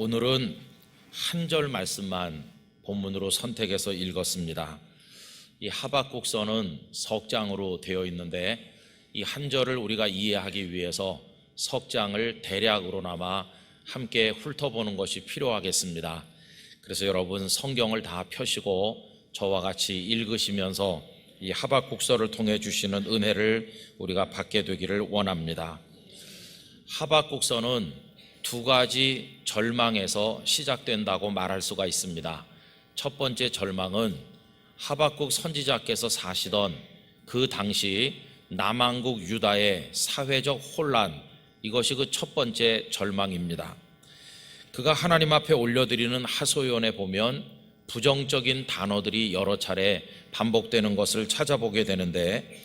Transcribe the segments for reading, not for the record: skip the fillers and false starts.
오늘은 한 절 말씀만 본문으로 선택해서 읽었습니다. 이 하박국서는 석장으로 되어 있는데 이 한 절을 우리가 이해하기 위해서 석장을 대략으로나마 함께 훑어보는 것이 필요하겠습니다. 그래서 여러분 성경을 다 펴시고 저와 같이 읽으시면서 이 하박국서를 통해 주시는 은혜를 우리가 받게 되기를 원합니다. 하박국서는 두 가지 절망에서 시작된다고 말할 수가 있습니다. 첫 번째 절망은 하박국 선지자께서 사시던 그 당시 남왕국 유다의 사회적 혼란, 이것이 그 첫 번째 절망입니다. 그가 하나님 앞에 올려드리는 하소연에 보면 부정적인 단어들이 여러 차례 반복되는 것을 찾아보게 되는데,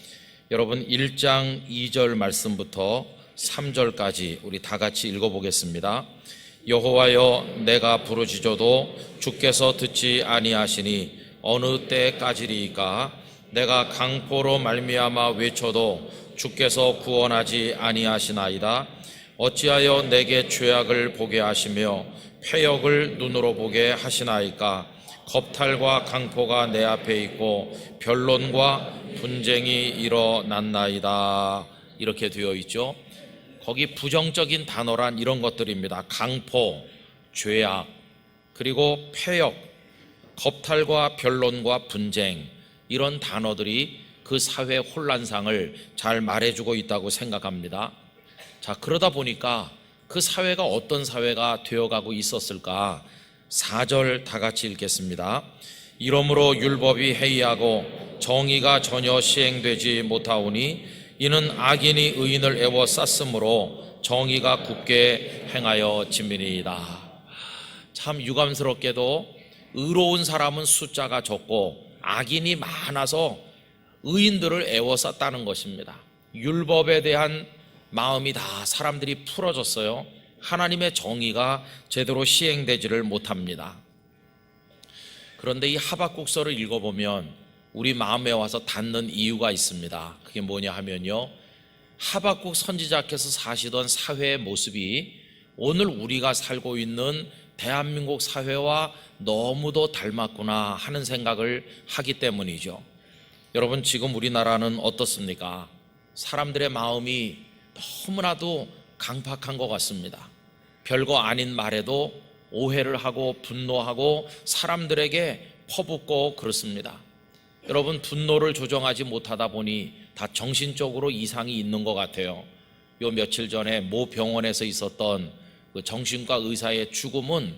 여러분 1장 2절 말씀부터 3절까지 우리 다 같이 읽어보겠습니다. 여호와여, 내가 부르짖어도 주께서 듣지 아니하시니 어느 때까지리이까? 내가 강포로 말미암아 외쳐도 주께서 구원하지 아니하시나이다. 어찌하여 내게 죄악을 보게 하시며 패역을 눈으로 보게 하시나이까? 겁탈과 강포가 내 앞에 있고 변론과 분쟁이 일어났나이다. 이렇게 되어 있죠. 거기 부정적인 단어란 이런 것들입니다. 강포, 죄악, 그리고 패역, 겁탈과 변론과 분쟁, 이런 단어들이 그 사회 혼란상을 잘 말해주고 있다고 생각합니다. 자, 그러다 보니까 그 사회가 어떤 사회가 되어가고 있었을까? 4절 다 같이 읽겠습니다. 이러므로 율법이 해이하고 정의가 전혀 시행되지 못하오니 이는 악인이 의인을 애워쌌으므로 정의가 굳게 행하여 짐이니이다. 참 유감스럽게도 의로운 사람은 숫자가 적고 악인이 많아서 의인들을 애워쌌다는 것입니다. 율법에 대한 마음이 다 사람들이 풀어졌어요. 하나님의 정의가 제대로 시행되지를 못합니다. 그런데 이 하박국서를 읽어보면 우리 마음에 와서 닿는 이유가 있습니다. 그게 뭐냐 하면요, 하박국 선지자께서 사시던 사회의 모습이 오늘 우리가 살고 있는 대한민국 사회와 너무도 닮았구나 하는 생각을 하기 때문이죠. 여러분, 지금 우리나라는 어떻습니까? 사람들의 마음이 너무나도 강팍한 것 같습니다. 별거 아닌 말에도 오해를 하고 분노하고 사람들에게 퍼붓고 그렇습니다. 여러분, 분노를 조정하지 못하다 보니 다 정신적으로 이상이 있는 것 같아요. 요 며칠 전에 모 병원에서 있었던 그 정신과 의사의 죽음은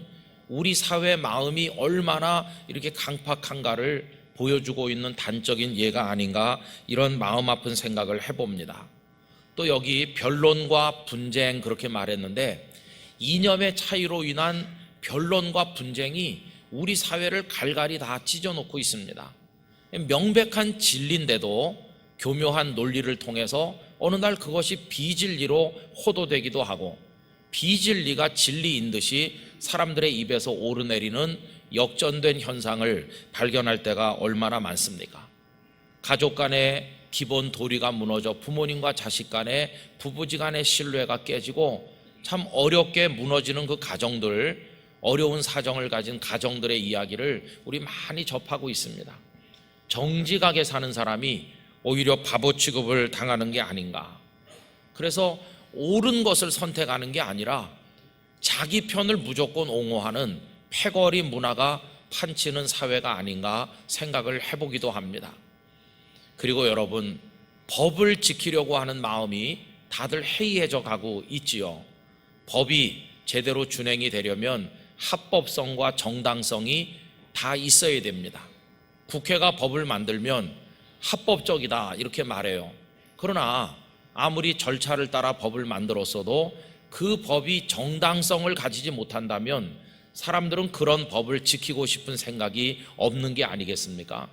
우리 사회 마음이 얼마나 이렇게 강팍한가를 보여주고 있는 단적인 예가 아닌가, 이런 마음 아픈 생각을 해봅니다. 또 여기 변론과 분쟁 그렇게 말했는데, 이념의 차이로 인한 변론과 분쟁이 우리 사회를 갈갈이 다 찢어놓고 있습니다. 명백한 진리인데도 교묘한 논리를 통해서 어느 날 그것이 비진리로 호도되기도 하고, 비진리가 진리인 듯이 사람들의 입에서 오르내리는 역전된 현상을 발견할 때가 얼마나 많습니까? 가족 간의 기본 도리가 무너져 부모님과 자식 간의 부부지간의 신뢰가 깨지고 참 어렵게 무너지는 그 가정들, 어려운 사정을 가진 가정들의 이야기를 우리 많이 접하고 있습니다. 정직하게 사는 사람이 오히려 바보 취급을 당하는 게 아닌가. 그래서 옳은 것을 선택하는 게 아니라 자기 편을 무조건 옹호하는 패거리 문화가 판치는 사회가 아닌가 생각을 해보기도 합니다. 그리고 여러분, 법을 지키려고 하는 마음이 다들 해이해져 가고 있지요. 법이 제대로 준행이 되려면 합법성과 정당성이 다 있어야 됩니다. 국회가 법을 만들면 합법적이다 이렇게 말해요. 그러나 아무리 절차를 따라 법을 만들었어도 그 법이 정당성을 가지지 못한다면 사람들은 그런 법을 지키고 싶은 생각이 없는 게 아니겠습니까?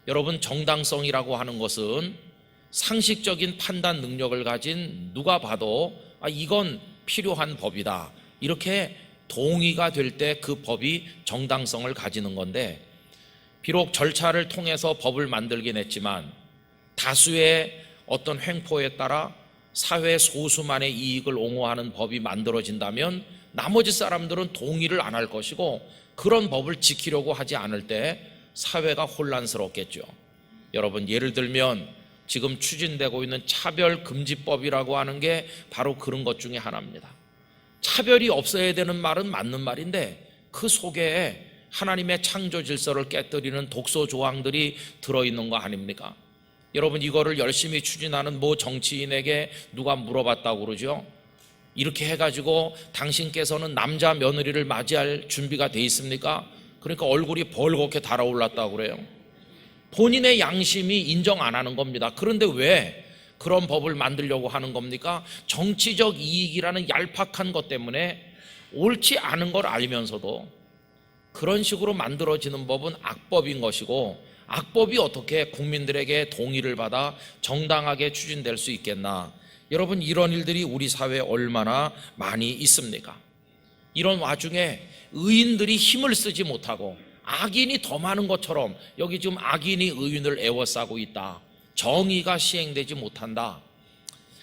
여러분, 정당성이라고 하는 것은 상식적인 판단 능력을 가진 누가 봐도 이건 필요한 법이다, 이렇게 동의가 될 때 그 법이 정당성을 가지는 건데, 비록 절차를 통해서 법을 만들긴 했지만 다수의 어떤 횡포에 따라 사회 소수만의 이익을 옹호하는 법이 만들어진다면 나머지 사람들은 동의를 안 할 것이고, 그런 법을 지키려고 하지 않을 때 사회가 혼란스럽겠죠. 여러분, 예를 들면 지금 추진되고 있는 차별금지법이라고 하는 게 바로 그런 것 중에 하나입니다. 차별이 없어야 되는 말은 맞는 말인데 그 속에 하나님의 창조 질서를 깨뜨리는 독소 조항들이 들어있는 거 아닙니까? 여러분, 이거를 열심히 추진하는 모 정치인에게 누가 물어봤다고 그러죠? 이렇게 해가지고 당신께서는 남자 며느리를 맞이할 준비가 돼 있습니까? 그러니까 얼굴이 벌겋게 달아올랐다고 그래요. 본인의 양심이 인정 안 하는 겁니다. 그런데 왜 그런 법을 만들려고 하는 겁니까? 정치적 이익이라는 얄팍한 것 때문에 옳지 않은 걸 알면서도 그런 식으로 만들어지는 법은 악법인 것이고, 악법이 어떻게 국민들에게 동의를 받아 정당하게 추진될 수 있겠나? 여러분, 이런 일들이 우리 사회에 얼마나 많이 있습니까? 이런 와중에 의인들이 힘을 쓰지 못하고 악인이 더 많은 것처럼 여기 지금 악인이 의인을 애워싸고 있다. 정의가 시행되지 못한다.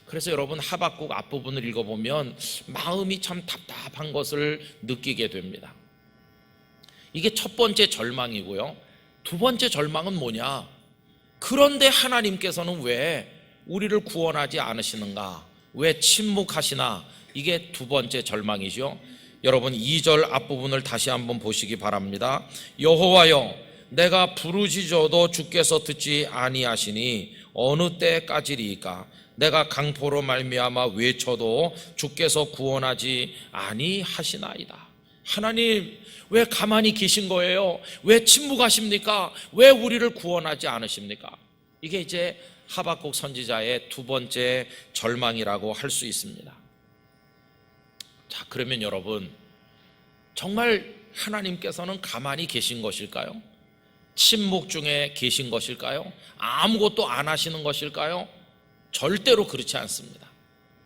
그래서 여러분, 하박국 앞부분을 읽어보면 마음이 참 답답한 것을 느끼게 됩니다. 이게 첫 번째 절망이고요. 두 번째 절망은 뭐냐? 그런데 하나님께서는 왜 우리를 구원하지 않으시는가? 왜 침묵하시나? 이게 두 번째 절망이죠. 여러분, 2절 앞부분을 다시 한번 보시기 바랍니다. 여호와여, 내가 부르짖어도 주께서 듣지 아니하시니 어느 때까지리이까? 내가 강포로 말미암아 외쳐도 주께서 구원하지 아니하시나이다. 하나님, 왜 가만히 계신 거예요? 왜 침묵하십니까? 왜 우리를 구원하지 않으십니까? 이게 이제 하박국 선지자의 두 번째 절망이라고 할 수 있습니다. 자, 그러면 여러분, 정말 하나님께서는 가만히 계신 것일까요? 침묵 중에 계신 것일까요? 아무것도 안 하시는 것일까요? 절대로 그렇지 않습니다.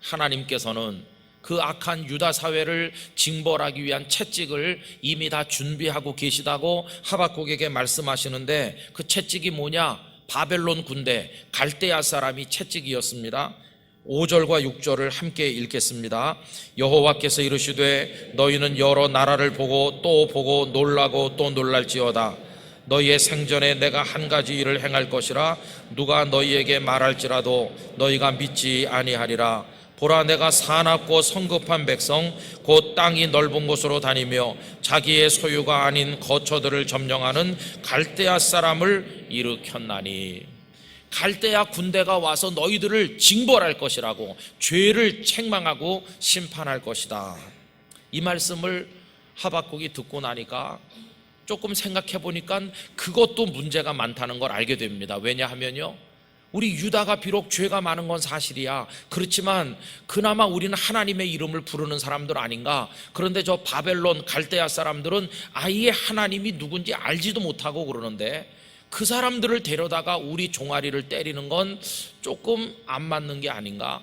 하나님께서는 그 악한 유다 사회를 징벌하기 위한 채찍을 이미 다 준비하고 계시다고 하박국에게 말씀하시는데, 그 채찍이 뭐냐? 바벨론 군대 갈대아 사람이 채찍이었습니다. 5절과 6절을 함께 읽겠습니다. 여호와께서 이르시되 너희는 여러 나라를 보고 또 보고 놀라고 또 놀랄지어다. 너희의 생전에 내가 한 가지 일을 행할 것이라 누가 너희에게 말할지라도 너희가 믿지 아니하리라. 보라, 내가 사납고 성급한 백성 곧 땅이 넓은 곳으로 다니며 자기의 소유가 아닌 거처들을 점령하는 갈대아 사람을 일으켰나니. 갈대아 군대가 와서 너희들을 징벌할 것이라고, 죄를 책망하고 심판할 것이다. 이 말씀을 하박국이 듣고 나니까 조금 생각해 보니까 그것도 문제가 많다는 걸 알게 됩니다. 왜냐하면요, 우리 유다가 비록 죄가 많은 건 사실이야. 그렇지만 그나마 우리는 하나님의 이름을 부르는 사람들 아닌가? 그런데 저 바벨론 갈대아 사람들은 아예 하나님이 누군지 알지도 못하고 그러는데 그 사람들을 데려다가 우리 종아리를 때리는 건 조금 안 맞는 게 아닌가?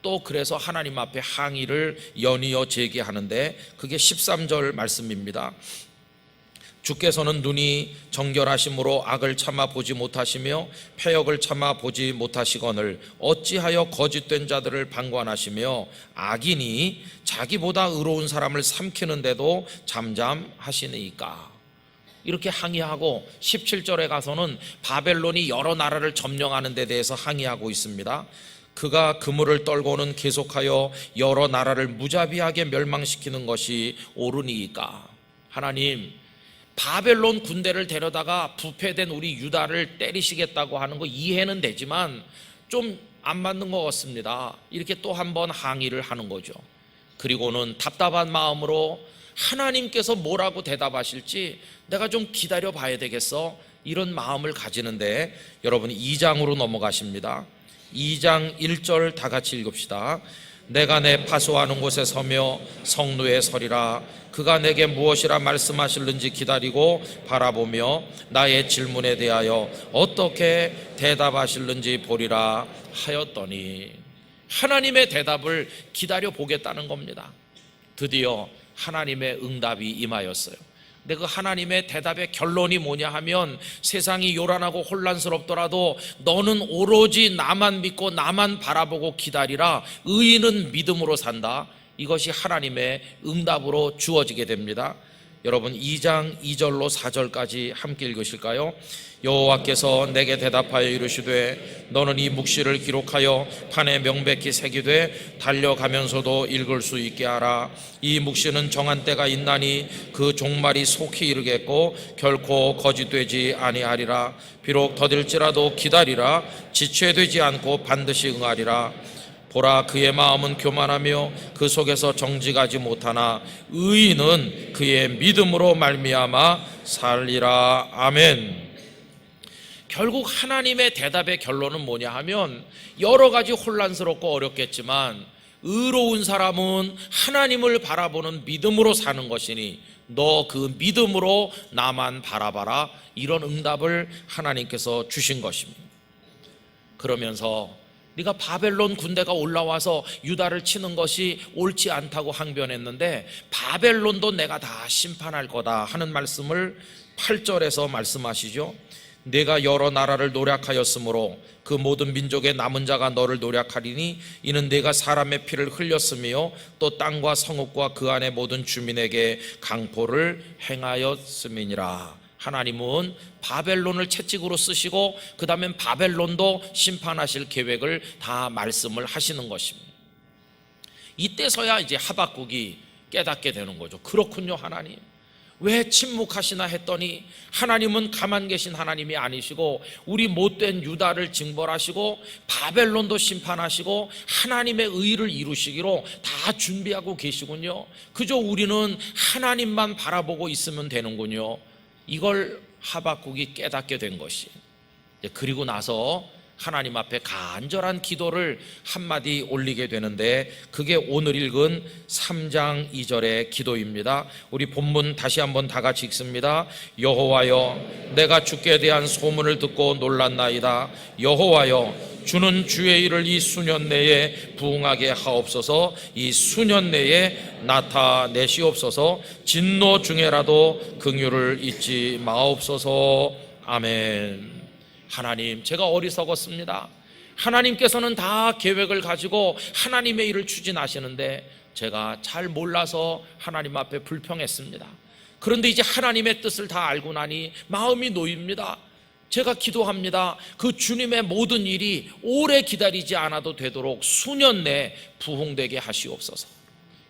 또 그래서 하나님 앞에 항의를 연이어 제기하는데, 그게 13절 말씀입니다. 주께서는 눈이 정결하심으로 악을 참아 보지 못하시며 패역을 참아 보지 못하시거늘 어찌하여 거짓된 자들을 방관하시며 악인이 자기보다 의로운 사람을 삼키는데도 잠잠하시니까? 이렇게 항의하고 17절에 가서는 바벨론이 여러 나라를 점령하는 데 대해서 항의하고 있습니다. 그가 그물을 떨고는 계속하여 여러 나라를 무자비하게 멸망시키는 것이 옳으니까. 하나님, 바벨론 군대를 데려다가 부패된 우리 유다를 때리시겠다고 하는 거 이해는 되지만 좀 안 맞는 것 같습니다. 이렇게 또 한 번 항의를 하는 거죠. 그리고는 답답한 마음으로 하나님께서 뭐라고 대답하실지 내가 좀 기다려 봐야 되겠어, 이런 마음을 가지는데, 여러분 2장으로 넘어가십니다. 2장 1절 다 같이 읽읍시다. 내가 내 파수하는 곳에 서며 성루에 서리라. 그가 내게 무엇이라 말씀하실는지 기다리고 바라보며 나의 질문에 대하여 어떻게 대답하실는지 보리라 하였더니. 하나님의 대답을 기다려 보겠다는 겁니다. 드디어 하나님의 응답이 임하였어요. 근데 그 하나님의 대답의 결론이 뭐냐 하면, 세상이 요란하고 혼란스럽더라도 너는 오로지 나만 믿고 나만 바라보고 기다리라. 의인은 믿음으로 산다. 이것이 하나님의 응답으로 주어지게 됩니다. 여러분 2장 2절로 4절까지 함께 읽으실까요? 여호와께서 내게 대답하여 이르시되 너는 이 묵시를 기록하여 판에 명백히 새기되 달려가면서도 읽을 수 있게 하라. 이 묵시는 정한 때가 있나니 그 종말이 속히 이르겠고 결코 거짓되지 아니하리라. 비록 더딜지라도 기다리라. 지체되지 않고 반드시 응하리라. 보라, 그의 마음은 교만하며 그 속에서 정직하지 못하나 의인은 그의 믿음으로 말미암아 살리라. 아멘. 결국 하나님의 대답의 결론은 뭐냐 하면, 여러 가지 혼란스럽고 어렵겠지만 의로운 사람은 하나님을 바라보는 믿음으로 사는 것이니 너 그 믿음으로 나만 바라봐라. 이런 응답을 하나님께서 주신 것입니다. 그러면서 네가 바벨론 군대가 올라와서 유다를 치는 것이 옳지 않다고 항변했는데 바벨론도 내가 다 심판할 거다 하는 말씀을 8절에서 말씀하시죠. 내가 여러 나라를 노략하였으므로 그 모든 민족의 남은 자가 너를 노략하리니 이는 내가 사람의 피를 흘렸으며 또 땅과 성읍과 그 안의 모든 주민에게 강포를 행하였음이니라. 하나님은 바벨론을 채찍으로 쓰시고 그 다음엔 바벨론도 심판하실 계획을 다 말씀을 하시는 것입니다. 이때서야 이제 하박국이 깨닫게 되는 거죠. 그렇군요, 하나님. 왜 침묵하시나 했더니 하나님은 가만 계신 하나님이 아니시고 우리 못된 유다를 징벌하시고 바벨론도 심판하시고 하나님의 의를 이루시기로 다 준비하고 계시군요. 그저 우리는 하나님만 바라보고 있으면 되는군요. 이걸 하박국이 깨닫게 된 것이, 그리고 나서 하나님 앞에 간절한 기도를 한마디 올리게 되는데 그게 오늘 읽은 3장 2절의 기도입니다. 우리 본문 다시 한번 다 같이 읽습니다. 여호와여, 내가 주께 대한 소문을 듣고 놀랐나이다. 여호와여, 주는 주의 일을 이 수년 내에 부응하게 하옵소서. 이 수년 내에 나타내시옵소서. 진노 중에라도 긍휼을 잊지 마옵소서. 아멘. 하나님, 제가 어리석었습니다. 하나님께서는 다 계획을 가지고 하나님의 일을 추진하시는데 제가 잘 몰라서 하나님 앞에 불평했습니다. 그런데 이제 하나님의 뜻을 다 알고 나니 마음이 놓입니다. 제가 기도합니다. 그 주님의 모든 일이 오래 기다리지 않아도 되도록 수년 내에 부흥되게 하시옵소서.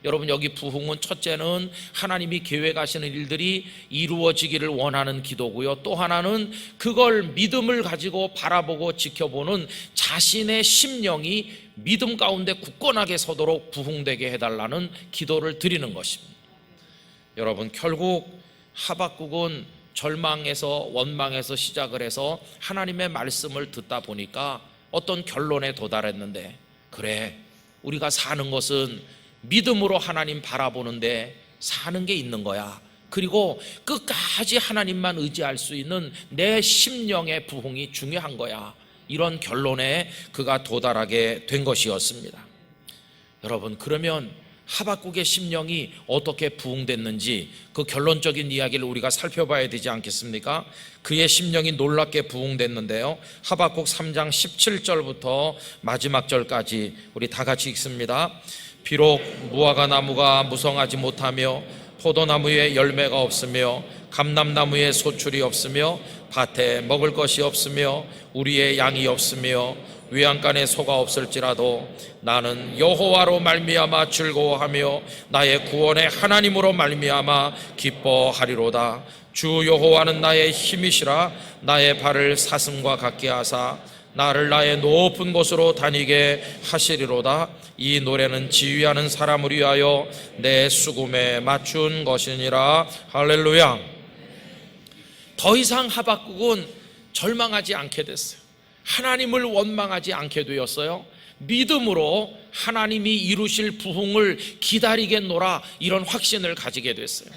여러분, 여기 부흥은 첫째는 하나님이 계획하시는 일들이 이루어지기를 원하는 기도고요. 또 하나는 그걸 믿음을 가지고 바라보고 지켜보는 자신의 심령이 믿음 가운데 굳건하게 서도록 부흥되게 해달라는 기도를 드리는 것입니다. 여러분, 결국 하박국은 절망에서 원망에서 시작을 해서 하나님의 말씀을 듣다 보니까 어떤 결론에 도달했는데, 그래, 우리가 사는 것은 믿음으로 하나님 바라보는데 사는 게 있는 거야. 그리고 끝까지 하나님만 의지할 수 있는 내 심령의 부흥이 중요한 거야. 이런 결론에 그가 도달하게 된 것이었습니다. 여러분, 그러면 하박국의 심령이 어떻게 부흥됐는지 그 결론적인 이야기를 우리가 살펴봐야 되지 않겠습니까? 그의 심령이 놀랍게 부흥됐는데요, 하박국 3장 17절부터 마지막 절까지 우리 다 같이 읽습니다. 비록 무화과 나무가 무성하지 못하며 포도나무에 열매가 없으며 감람나무에 소출이 없으며 밭에 먹을 것이 없으며 우리의 양이 없으며 외양간에 소가 없을지라도 나는 여호와로 말미암아 즐거워하며 나의 구원의 하나님으로 말미암아 기뻐하리로다. 주 여호와는 나의 힘이시라. 나의 발을 사슴과 같게 하사 나를 나의 높은 곳으로 다니게 하시리로다. 이 노래는 지휘하는 사람을 위하여 내 수금에 맞춘 것이니라. 할렐루야. 더 이상 하박국은 절망하지 않게 됐어요. 하나님을 원망하지 않게 되었어요. 믿음으로 하나님이 이루실 부흥을 기다리겠노라, 이런 확신을 가지게 됐어요.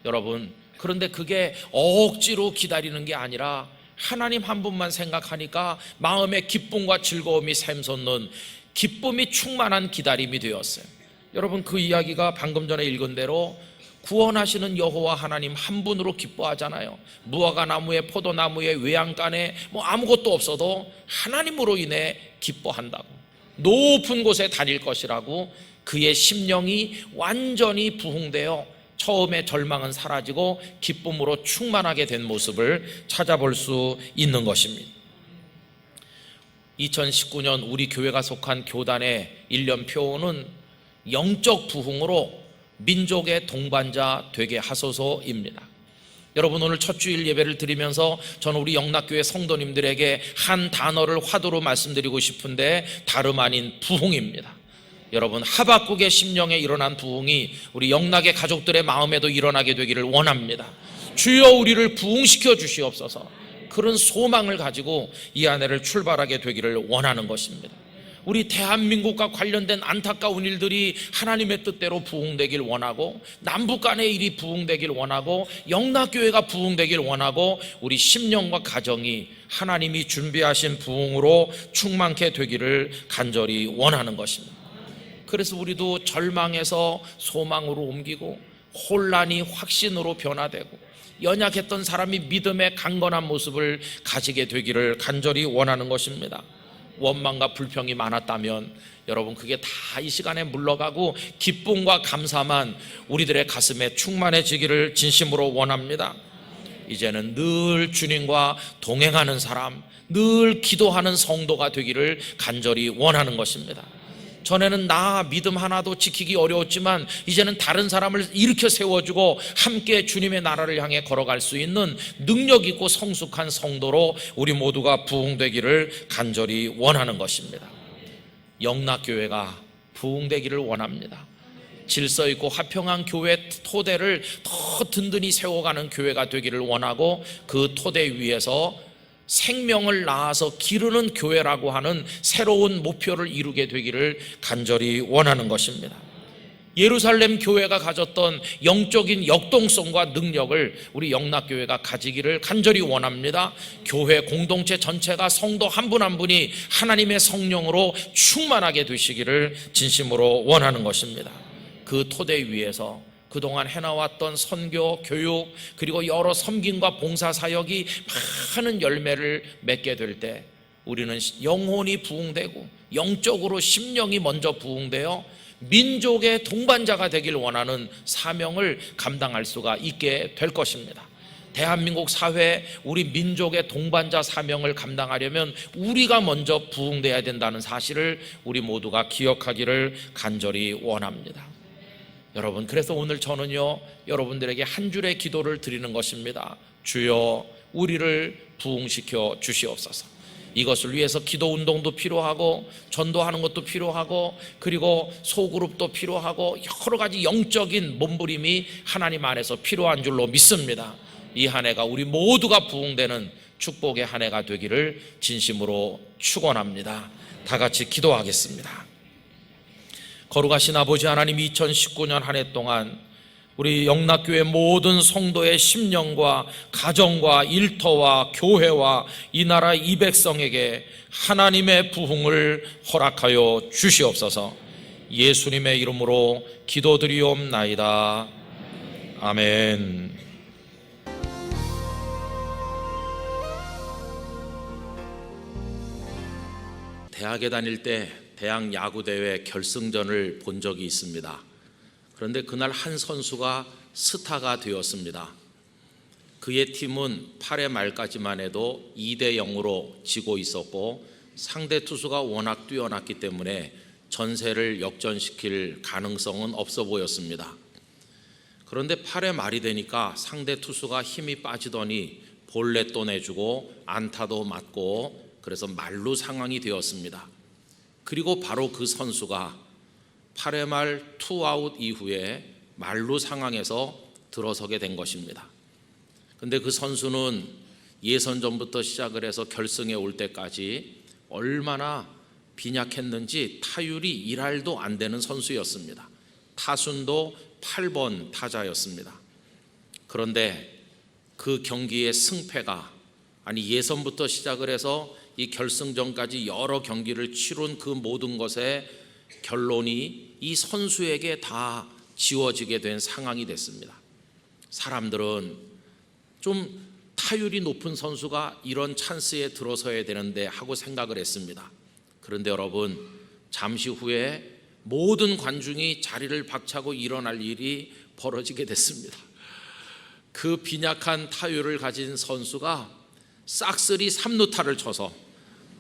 여러분, 그런데 그게 억지로 기다리는 게 아니라 하나님 한 분만 생각하니까 마음의 기쁨과 즐거움이 샘솟는 기쁨이 충만한 기다림이 되었어요. 여러분, 그 이야기가 방금 전에 읽은 대로 구원하시는 여호와 하나님 한 분으로 기뻐하잖아요. 무화과 나무에 포도나무에 외양간에 아무것도 없어도 하나님으로 인해 기뻐한다고, 높은 곳에 다닐 것이라고 그의 심령이 완전히 부흥되어 처음에 절망은 사라지고 기쁨으로 충만하게 된 모습을 찾아볼 수 있는 것입니다. 2019년 우리 교회가 속한 교단의 1년 표어는 영적 부흥으로 민족의 동반자 되게 하소서입니다. 여러분, 오늘 첫 주일 예배를 드리면서 저는 우리 영락교회 성도님들에게 한 단어를 화두로 말씀드리고 싶은데 다름 아닌 부흥입니다. 여러분, 하박국의 심령에 일어난 부흥이 우리 영락의 가족들의 마음에도 일어나게 되기를 원합니다. 주여 우리를 부흥시켜 주시옵소서. 그런 소망을 가지고 이 한 해를 출발하게 되기를 원하는 것입니다. 우리 대한민국과 관련된 안타까운 일들이 하나님의 뜻대로 부흥되길 원하고, 남북 간의 일이 부흥되길 원하고, 영락교회가 부흥되길 원하고, 우리 심령과 가정이 하나님이 준비하신 부흥으로 충만케 되기를 간절히 원하는 것입니다. 그래서 우리도 절망에서 소망으로 옮기고, 혼란이 확신으로 변화되고, 연약했던 사람이 믿음의 강건한 모습을 가지게 되기를 간절히 원하는 것입니다. 원망과 불평이 많았다면 여러분, 그게 다 이 시간에 물러가고 기쁨과 감사만 우리들의 가슴에 충만해지기를 진심으로 원합니다. 이제는 늘 주님과 동행하는 사람, 늘 기도하는 성도가 되기를 간절히 원하는 것입니다. 전에는 나 믿음 하나도 지키기 어려웠지만 이제는 다른 사람을 일으켜 세워주고 함께 주님의 나라를 향해 걸어갈 수 있는 능력 있고 성숙한 성도로 우리 모두가 부흥되기를 간절히 원하는 것입니다. 영락교회가 부흥되기를 원합니다. 질서 있고 화평한 교회 토대를 더 든든히 세워가는 교회가 되기를 원하고, 그 토대 위에서 생명을 낳아서 기르는 교회라고 하는 새로운 목표를 이루게 되기를 간절히 원하는 것입니다. 예루살렘 교회가 가졌던 영적인 역동성과 능력을 우리 영락교회가 가지기를 간절히 원합니다. 교회 공동체 전체가 성도 한 분 한 분이 하나님의 성령으로 충만하게 되시기를 진심으로 원하는 것입니다. 그 토대 위에서 그동안 해나왔던 선교, 교육, 그리고 여러 섬김과 봉사 사역이 많은 열매를 맺게 될 때 우리는 영혼이 부흥되고 영적으로 심령이 먼저 부흥되어 민족의 동반자가 되길 원하는 사명을 감당할 수가 있게 될 것입니다. 대한민국 사회, 우리 민족의 동반자 사명을 감당하려면 우리가 먼저 부흥되어야 된다는 사실을 우리 모두가 기억하기를 간절히 원합니다. 여러분, 그래서 오늘 저는요, 여러분들에게 한 줄의 기도를 드리는 것입니다. 주여 우리를 부흥시켜 주시옵소서. 이것을 위해서 기도 운동도 필요하고, 전도하는 것도 필요하고, 그리고 소그룹도 필요하고, 여러 가지 영적인 몸부림이 하나님 안에서 필요한 줄로 믿습니다. 이 한 해가 우리 모두가 부흥되는 축복의 한 해가 되기를 진심으로 축원합니다. 다 같이 기도하겠습니다. 거룩하신 아버지 하나님, 2019년 한 해 동안 우리 영락교회 모든 성도의 심령과 가정과 일터와 교회와 이 나라 이 백성에게 하나님의 부흥을 허락하여 주시옵소서. 예수님의 이름으로 기도드리옵나이다. 아멘. 대학에 다닐 때 대학 야구대회 결승전을 본 적이 있습니다. 그런데 그날 한 선수가 스타가 되었습니다. 그의 팀은 8회 말까지만 해도 2대0으로 지고 있었고, 상대 투수가 워낙 뛰어났기 때문에 전세를 역전시킬 가능성은 없어 보였습니다. 그런데 8회 말이 되니까 상대 투수가 힘이 빠지더니 볼넷도 내주고 안타도 맞고, 그래서 만루 상황이 되었습니다. 그리고 바로 그 선수가 8회 말 투아웃 이후에 만루 상황에서 들어서게 된 것입니다. 그런데 그 선수는 예선전부터 시작을 해서 결승에 올 때까지 얼마나 빈약했는지 타율이 1할도 안 되는 선수였습니다. 타순도 8번 타자였습니다. 그런데 그 경기의 승패가, 아니 예선부터 시작을 해서 이 결승전까지 여러 경기를 치룬 그 모든 것의 결론이 이 선수에게 다 지워지게 된 상황이 됐습니다. 사람들은 좀 타율이 높은 선수가 이런 찬스에 들어서야 되는데 하고 생각을 했습니다. 그런데 여러분, 잠시 후에 모든 관중이 자리를 박차고 일어날 일이 벌어지게 됐습니다. 그 빈약한 타율을 가진 선수가 싹쓸이 3루타를 쳐서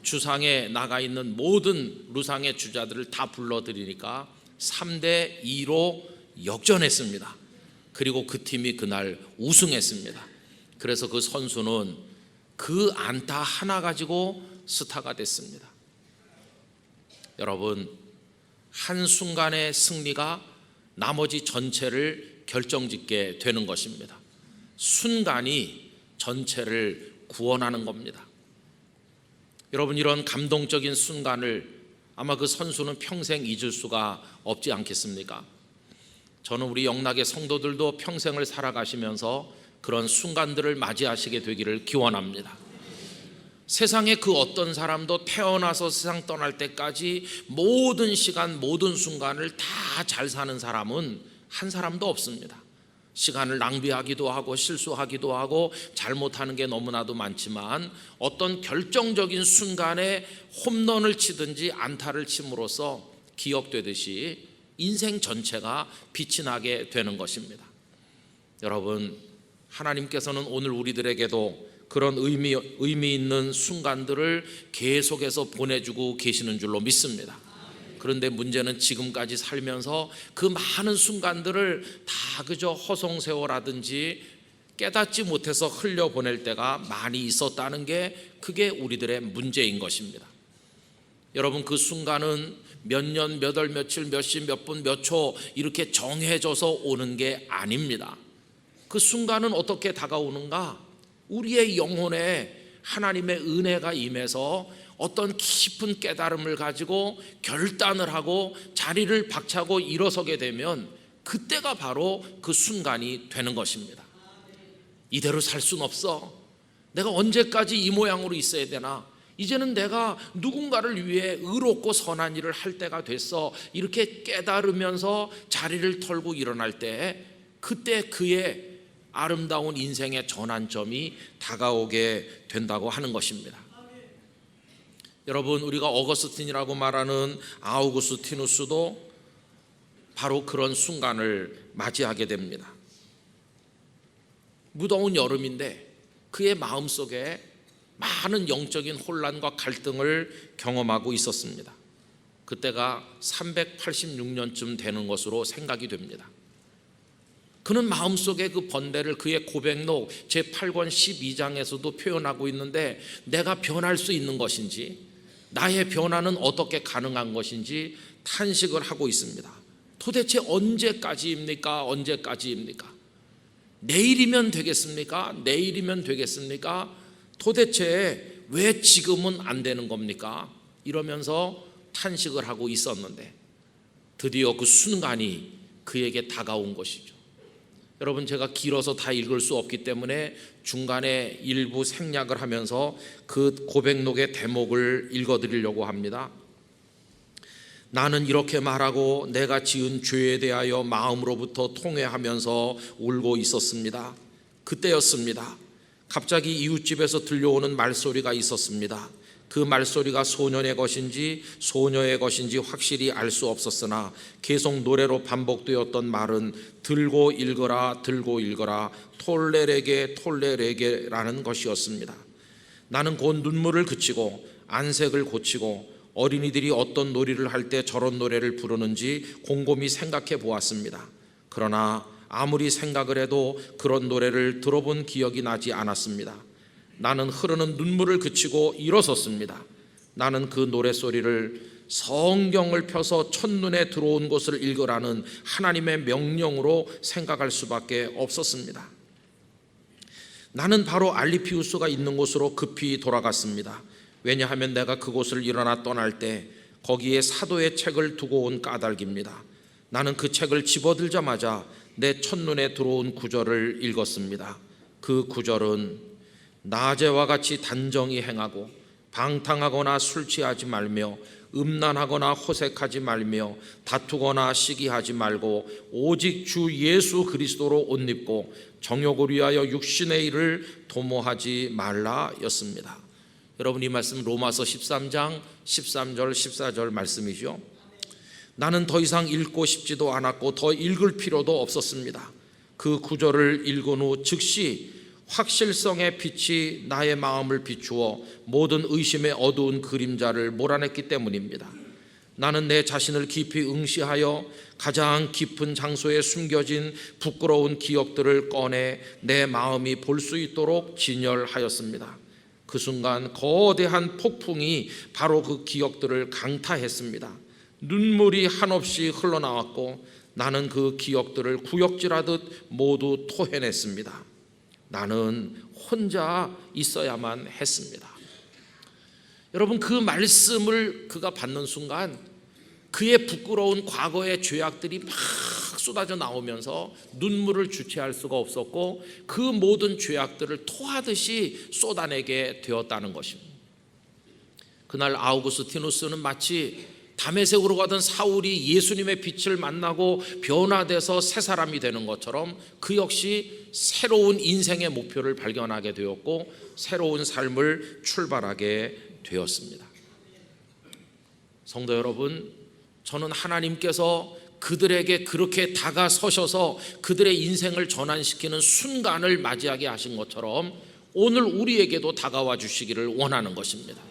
주상에 나가 있는 모든 루상의 주자들을 다 불러들이니까 3대2로 역전했습니다. 그리고 그 팀이 그날 우승했습니다. 그래서 그 선수는 그 안타 하나 가지고 스타가 됐습니다. 여러분, 한순간의 승리가 나머지 전체를 결정짓게 되는 것입니다. 순간이 전체를 구원하는 겁니다. 여러분, 이런 감동적인 순간을 아마 그 선수는 평생 잊을 수가 없지 않겠습니까? 저는 우리 영락의 성도들도 평생을 살아가시면서 그런 순간들을 맞이하시게 되기를 기원합니다. 세상에 그 어떤 사람도 태어나서 세상 떠날 때까지 모든 시간, 모든 순간을 다 잘 사는 사람은 한 사람도 없습니다. 시간을 낭비하기도 하고 실수하기도 하고 잘못하는 게 너무나도 많지만 어떤 결정적인 순간에 홈런을 치든지 안타를 침으로써 기억되듯이 인생 전체가 빛이 나게 되는 것입니다. 여러분, 하나님께서는 오늘 우리들에게도 그런 의미 있는 순간들을 계속해서 보내주고 계시는 줄로 믿습니다. 그런데 문제는 지금까지 살면서 그 많은 순간들을 다 그저 허송세월하든지 깨닫지 못해서 흘려보낼 때가 많이 있었다는 게 그게 우리들의 문제인 것입니다. 여러분, 그 순간은 몇 년, 몇 월, 며칠, 몇 시, 몇 분, 몇 초 이렇게 정해져서 오는 게 아닙니다. 그 순간은 어떻게 다가오는가? 우리의 영혼에 하나님의 은혜가 임해서 어떤 깊은 깨달음을 가지고 결단을 하고 자리를 박차고 일어서게 되면 그때가 바로 그 순간이 되는 것입니다. 이대로 살 순 없어. 내가 언제까지 이 모양으로 있어야 되나? 이제는 내가 누군가를 위해 의롭고 선한 일을 할 때가 됐어. 이렇게 깨달으면서 자리를 털고 일어날 때 그때 그의 아름다운 인생의 전환점이 다가오게 된다고 하는 것입니다. 여러분, 우리가 어거스틴이라고 말하는 아우구스티누스도 바로 그런 순간을 맞이하게 됩니다. 무더운 여름인데 그의 마음속에 많은 영적인 혼란과 갈등을 경험하고 있었습니다. 그때가 386년쯤 되는 것으로 생각이 됩니다. 그는 마음속에 그 번뇌를 그의 고백록 제8권 12장에서도 표현하고 있는데 내가 변할 수 있는 것인지 나의 변화는 어떻게 가능한 것인지 탄식을 하고 있습니다. 도대체 언제까지입니까? 언제까지입니까? 내일이면 되겠습니까? 내일이면 되겠습니까? 도대체 왜 지금은 안 되는 겁니까? 이러면서 탄식을 하고 있었는데 드디어 그 순간이 그에게 다가온 것이죠. 여러분, 제가 길어서 다 읽을 수 없기 때문에 중간에 일부 생략을 하면서 그 고백록의 대목을 읽어드리려고 합니다. 나는 이렇게 말하고 내가 지은 죄에 대하여 마음으로부터 통회하면서 울고 있었습니다. 그때였습니다. 갑자기 이웃집에서 들려오는 말소리가 있었습니다. 그 말소리가 소년의 것인지 소녀의 것인지 확실히 알 수 없었으나 계속 노래로 반복되었던 말은 들고 읽어라 들고 읽어라 톨레레게 톨레레게라는 것이었습니다. 나는 곧 눈물을 그치고 안색을 고치고 어린이들이 어떤 놀이를 할 때 저런 노래를 부르는지 곰곰이 생각해 보았습니다. 그러나 아무리 생각을 해도 그런 노래를 들어본 기억이 나지 않았습니다. 나는 흐르는 눈물을 그치고 일어섰습니다. 나는 그 노래소리를 성경을 펴서 첫눈에 들어온 것을 읽으라는 하나님의 명령으로 생각할 수밖에 없었습니다. 나는 바로 알리피우스가 있는 곳으로 급히 돌아갔습니다. 왜냐하면 내가 그곳을 일어나 떠날 때 거기에 사도의 책을 두고 온 까닭입니다. 나는 그 책을 집어들자마자 내 첫눈에 들어온 구절을 읽었습니다. 그 구절은 낮에와 같이 단정히 행하고 방탕하거나 술 취하지 말며 음란하거나 호색하지 말며 다투거나 시기하지 말고 오직 주 예수 그리스도로 옷 입고 정욕을 위하여 육신의 일을 도모하지 말라였습니다. 여러분, 이 말씀 로마서 13장 13절 14절 말씀이죠. 나는 더 이상 읽고 싶지도 않았고 더 읽을 필요도 없었습니다. 그 구절을 읽은 후 즉시 확실성의 빛이 나의 마음을 비추어 모든 의심의 어두운 그림자를 몰아냈기 때문입니다. 나는 내 자신을 깊이 응시하여 가장 깊은 장소에 숨겨진 부끄러운 기억들을 꺼내 내 마음이 볼 수 있도록 진열하였습니다. 그 순간 거대한 폭풍이 바로 그 기억들을 강타했습니다. 눈물이 한없이 흘러나왔고 나는 그 기억들을 구역질하듯 모두 토해냈습니다. 나는 혼자 있어야만 했습니다. 여러분, 그 말씀을 그가 받는 순간 그의 부끄러운 과거의 죄악들이 막 쏟아져 나오면서 눈물을 주체할 수가 없었고 그 모든 죄악들을 토하듯이 쏟아내게 되었다는 것입니다. 그날 아우구스티누스는 마치 다메섹으로 가던 사울이 예수님의 빛을 만나고 변화돼서 새 사람이 되는 것처럼 그 역시 새로운 인생의 목표를 발견하게 되었고 새로운 삶을 출발하게 되었습니다. 성도 여러분, 저는 하나님께서 그들에게 그렇게 다가서셔서 그들의 인생을 전환시키는 순간을 맞이하게 하신 것처럼 오늘 우리에게도 다가와 주시기를 원하는 것입니다.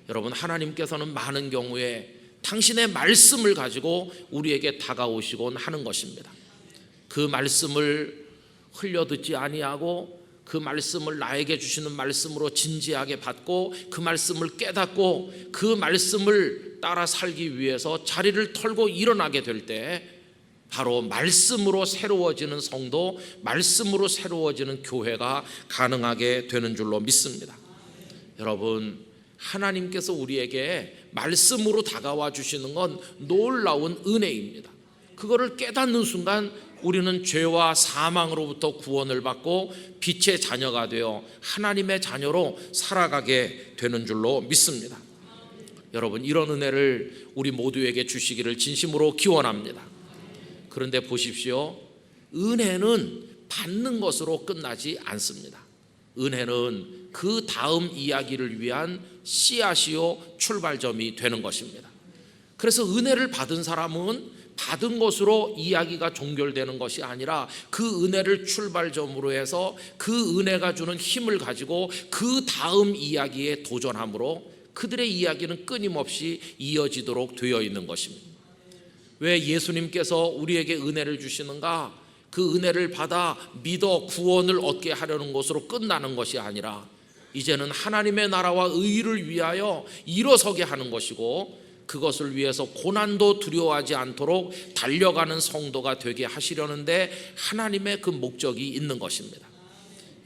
여러분, 하나님께서는 많은 경우에 당신의 말씀을 가지고 우리에게 다가오시곤 하는 것입니다. 그 말씀을 흘려듣지 아니하고 그 말씀을 나에게 주시는 말씀으로 진지하게 받고 그 말씀을 깨닫고 그 말씀을 따라 살기 위해서 자리를 털고 일어나게 될 때 바로 말씀으로 새로워지는 성도, 말씀으로 새로워지는 교회가 가능하게 되는 줄로 믿습니다. 여러분, 하나님께서 우리에게 말씀으로 다가와 주시는 건 놀라운 은혜입니다. 그거를 깨닫는 순간 우리는 죄와 사망으로부터 구원을 받고 빛의 자녀가 되어 하나님의 자녀로 살아가게 되는 줄로 믿습니다. 여러분, 이런 은혜를 우리 모두에게 주시기를 진심으로 기원합니다. 그런데 보십시오, 은혜는 받는 것으로 끝나지 않습니다. 은혜는 그 다음 이야기를 위한 씨앗이요 출발점이 되는 것입니다. 그래서 은혜를 받은 사람은 받은 것으로 이야기가 종결되는 것이 아니라 그 은혜를 출발점으로 해서 그 은혜가 주는 힘을 가지고 그 다음 이야기에 도전함으로 그들의 이야기는 끊임없이 이어지도록 되어 있는 것입니다. 왜 예수님께서 우리에게 은혜를 주시는가? 그 은혜를 받아 믿어 구원을 얻게 하려는 것으로 끝나는 것이 아니라 이제는 하나님의 나라와 의를 위하여 일어서게 하는 것이고 그것을 위해서 고난도 두려워하지 않도록 달려가는 성도가 되게 하시려는데 하나님의 그 목적이 있는 것입니다.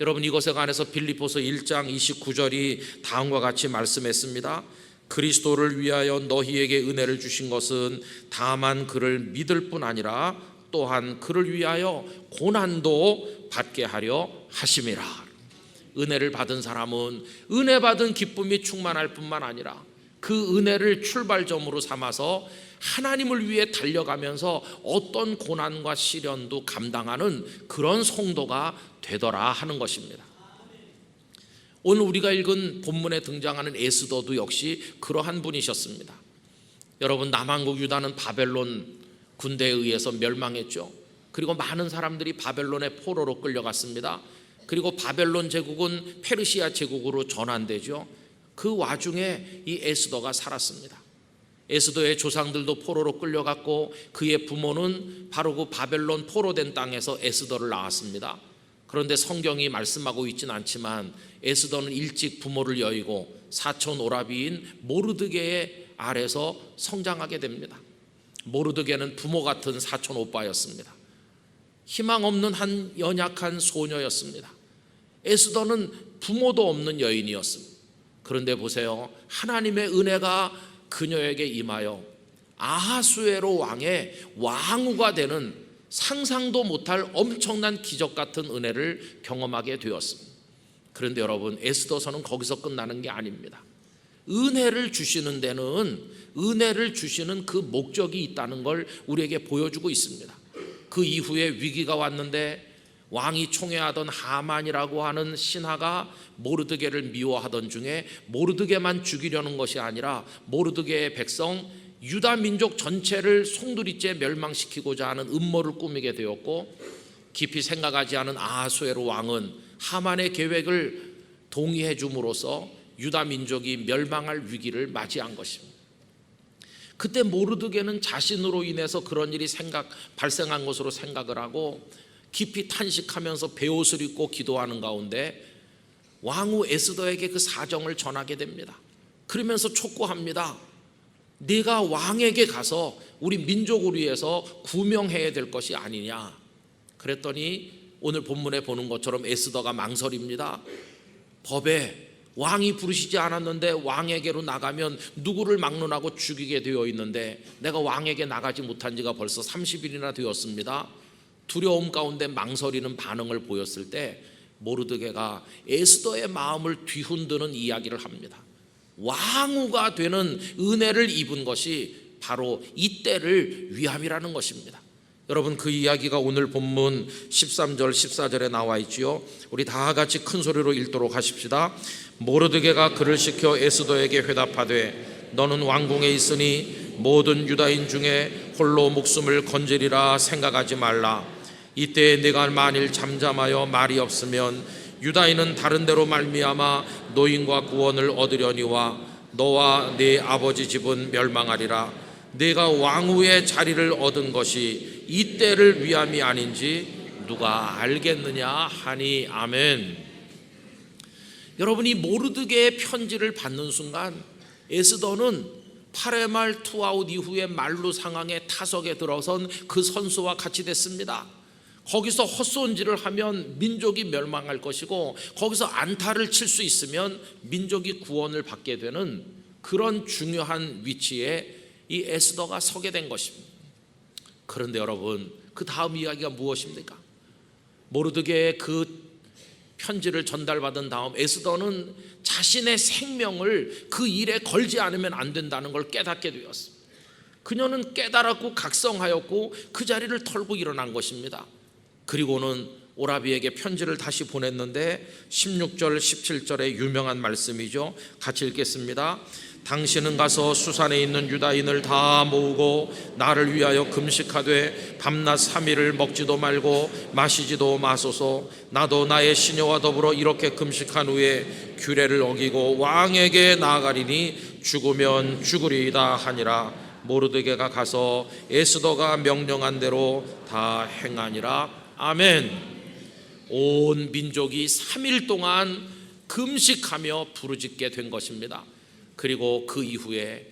여러분, 이것에 관해서 빌립보서 1장 29절이 다음과 같이 말씀했습니다. 그리스도를 위하여 너희에게 은혜를 주신 것은 다만 그를 믿을 뿐 아니라 또한 그를 위하여 고난도 받게 하려 하심이라. 은혜를 받은 사람은 은혜 받은 기쁨이 충만할 뿐만 아니라 그 은혜를 출발점으로 삼아서 하나님을 위해 달려가면서 어떤 고난과 시련도 감당하는 그런 성도가 되더라 하는 것입니다. 오늘 우리가 읽은 본문에 등장하는 에스더도 역시 그러한 분이셨습니다. 여러분, 남한국 유다는 바벨론 군대에 의해서 멸망했죠. 그리고 많은 사람들이 바벨론의 포로로 끌려갔습니다. 그리고 바벨론 제국은 페르시아 제국으로 전환되죠. 그 와중에 이 에스더가 살았습니다. 에스더의 조상들도 포로로 끌려갔고 그의 부모는 바로 그 바벨론 포로된 땅에서 에스더를 낳았습니다. 그런데 성경이 말씀하고 있지는 않지만 에스더는 일찍 부모를 여의고 사촌 오라비인 모르드게의 아래서 성장하게 됩니다. 모르드게는 부모 같은 사촌 오빠였습니다. 희망 없는 한 연약한 소녀였습니다. 에스더는 부모도 없는 여인이었습니다. 그런데 보세요, 하나님의 은혜가 그녀에게 임하여 아하수에로 왕의 왕후가 되는 상상도 못할 엄청난 기적 같은 은혜를 경험하게 되었습니다. 그런데 여러분, 에스더서는 거기서 끝나는 게 아닙니다. 은혜를 주시는 데는 은혜를 주시는 그 목적이 있다는 걸 우리에게 보여주고 있습니다. 그 이후에 위기가 왔는데 왕이 총애하던 하만이라고 하는 신하가 모르드게를 미워하던 중에 모르드게만 죽이려는 것이 아니라 모르드게의 백성 유다 민족 전체를 송두리째 멸망시키고자 하는 음모를 꾸미게 되었고, 깊이 생각하지 않은 아하수에로 왕은 하만의 계획을 동의해 줌으로써 유다 민족이 멸망할 위기를 맞이한 것입니다. 그때 모르드게는 자신으로 인해서 그런 일이 발생한 것으로 생각을 하고 깊이 탄식하면서 베옷을 입고 기도하는 가운데 왕후 에스더에게 그 사정을 전하게 됩니다. 그러면서 촉구합니다. 네가 왕에게 가서 우리 민족을 위해서 구명해야 될 것이 아니냐. 그랬더니 오늘 본문에 보는 것처럼 에스더가 망설입니다. 법에 왕이 부르시지 않았는데 왕에게로 나가면 누구를 막론하고 죽이게 되어 있는데 내가 왕에게 나가지 못한 지가 벌써 30일이나 되었습니다. 두려움 가운데 망설이는 반응을 보였을 때 모르드게가 에스더의 마음을 뒤흔드는 이야기를 합니다. 왕후가 되는 은혜를 입은 것이 바로 이때를 위함이라는 것입니다. 여러분, 그 이야기가 오늘 본문 13절 14절에 나와 있지요. 우리 다 같이 큰 소리로 읽도록 하십시다. 모르드게가 그를 시켜 에스더에게 회답하되 너는 왕궁에 있으니 모든 유다인 중에 홀로 목숨을 건지리라 생각하지 말라. 이때 네가 만일 잠잠하여 말이 없으면 유다인은 다른 데로 말미암아 노임과 구원을 얻으려니와 너와 네 아버지 집은 멸망하리라. 네가 왕후의 자리를 얻은 것이 이때를 위함이 아닌지 누가 알겠느냐 하니. 아멘. 여러분이 모르드게의 편지를 받는 순간 에스더는 8회 말 투아웃 이후에 말루 상황에 타석에 들어선 그 선수와 같이 됐습니다. 거기서 헛손질을 하면 민족이 멸망할 것이고 거기서 안타를 칠 수 있으면 민족이 구원을 받게 되는 그런 중요한 위치에 이 에스더가 서게 된 것입니다. 그런데 여러분, 그 다음 이야기가 무엇입니까? 모르드게의 그 편지를 전달받은 다음 에스더는 자신의 생명을 그 일에 걸지 않으면 안 된다는 걸 깨닫게 되었습니다. 그녀는 깨달았고 각성하였고 그 자리를 털고 일어난 것입니다. 그리고는 오라비에게 편지를 다시 보냈는데 16절 17절의 유명한 말씀이죠. 같이 읽겠습니다. 당신은 가서 수산에 있는 유다인을 다 모으고 나를 위하여 금식하되 밤낮 3일을 먹지도 말고 마시지도 마소서. 나도 나의 시녀와 더불어 이렇게 금식한 후에 규례를 어기고 왕에게 나아가리니 죽으면 죽으리이다 하니라. 모르드게가 가서 에스더가 명령한 대로 다 행하니라. 아멘. 온 민족이 3일 동안 금식하며 부르짖게 된 것입니다. 그리고 그 이후에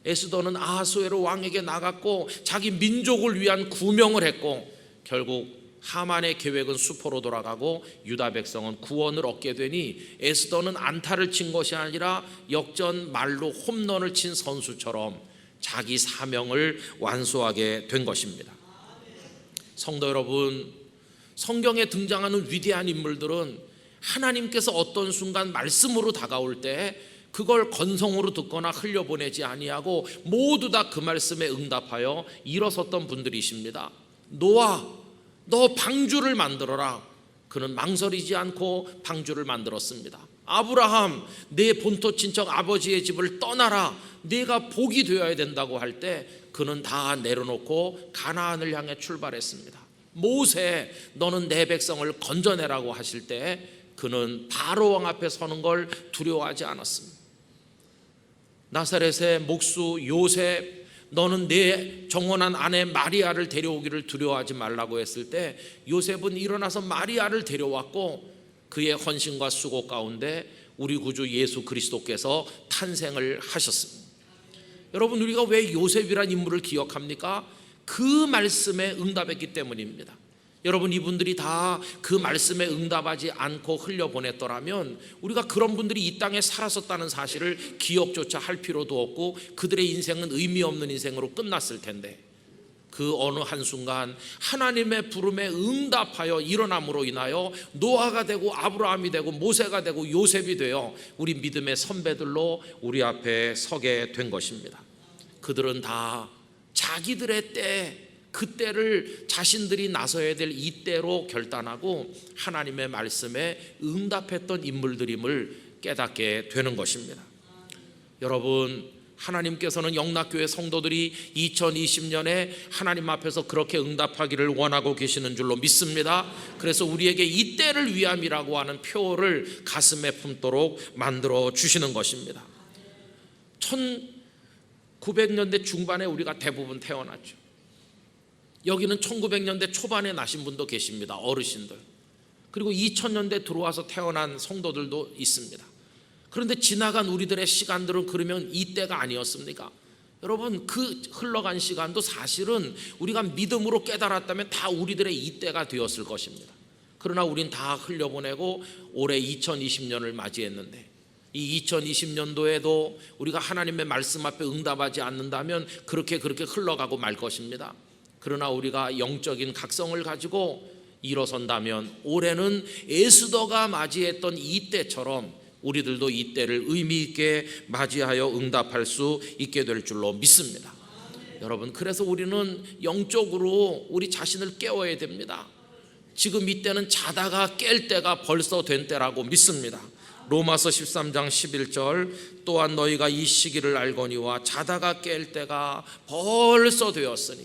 에스더는 아하수에로 왕에게 나갔고 자기 민족을 위한 구명을 했고 결국 하만의 계획은 수포로 돌아가고 유다 백성은 구원을 얻게 되니 에스더는 안타를 친 것이 아니라 역전 말로 홈런을 친 선수처럼 자기 사명을 완수하게 된 것입니다. 성도 여러분, 성경에 등장하는 위대한 인물들은 하나님께서 어떤 순간 말씀으로 다가올 때 그걸 건성으로 듣거나 흘려보내지 아니하고 모두 다 그 말씀에 응답하여 일어섰던 분들이십니다. 노아, 너 방주를 만들어라. 그는 망설이지 않고 방주를 만들었습니다. 아브라함, 내 본토 친척 아버지의 집을 떠나라. 네가 복이 되어야 된다고 할 때 그는 다 내려놓고 가나안을 향해 출발했습니다. 모세, 너는 내 백성을 건져내라고 하실 때 그는 바로 왕 앞에 서는 걸 두려워하지 않았습니다. 나사렛의 목수 요셉, 너는 내 정혼한 아내 마리아를 데려오기를 두려워하지 말라고 했을 때 요셉은 일어나서 마리아를 데려왔고 그의 헌신과 수고 가운데 우리 구주 예수 그리스도께서 탄생을 하셨습니다. 여러분, 우리가 왜 요셉이란 인물을 기억합니까? 그 말씀에 응답했기 때문입니다. 여러분, 이분들이 다 그 말씀에 응답하지 않고 흘려보냈더라면 우리가 그런 분들이 이 땅에 살았었다는 사실을 기억조차 할 필요도 없고 그들의 인생은 의미 없는 인생으로 끝났을 텐데, 그 어느 한순간 하나님의 부름에 응답하여 일어남으로 인하여 노아가 되고 아브라함이 되고 모세가 되고 요셉이 되어 우리 믿음의 선배들로 우리 앞에 서게 된 것입니다. 그들은 다 자기들의 때, 그때를 자신들이 나서야 될 이때로 결단하고 하나님의 말씀에 응답했던 인물들임을 깨닫게 되는 것입니다. 여러분, 하나님께서는 영락교회 성도들이 2020년에 하나님 앞에서 그렇게 응답하기를 원하고 계시는 줄로 믿습니다. 그래서 우리에게 이때를 위함이라고 하는 표를 가슴에 품도록 만들어 주시는 것입니다. 1900년대 중반에 우리가 대부분 태어났죠. 여기는 1900년대 초반에 나신 분도 계십니다. 어르신들. 그리고 2000년대 들어와서 태어난 성도들도 있습니다. 그런데 지나간 우리들의 시간들은 그러면 이때가 아니었습니까? 여러분, 그 흘러간 시간도 사실은 우리가 믿음으로 깨달았다면 다 우리들의 이때가 되었을 것입니다. 그러나 우린 다 흘려보내고 올해 2020년을 맞이했는데, 이 2020년도에도 우리가 하나님의 말씀 앞에 응답하지 않는다면 그렇게 흘러가고 말 것입니다. 그러나 우리가 영적인 각성을 가지고 일어선다면 올해는 에스더가 맞이했던 이때처럼 우리들도 이때를 의미 있게 맞이하여 응답할 수 있게 될 줄로 믿습니다. 여러분, 그래서 우리는 영적으로 우리 자신을 깨워야 됩니다. 지금 이때는 자다가 깰 때가 벌써 된 때라고 믿습니다. 로마서 13장 11절, 또한 너희가 이 시기를 알거니와 자다가 깰 때가 벌써 되었으니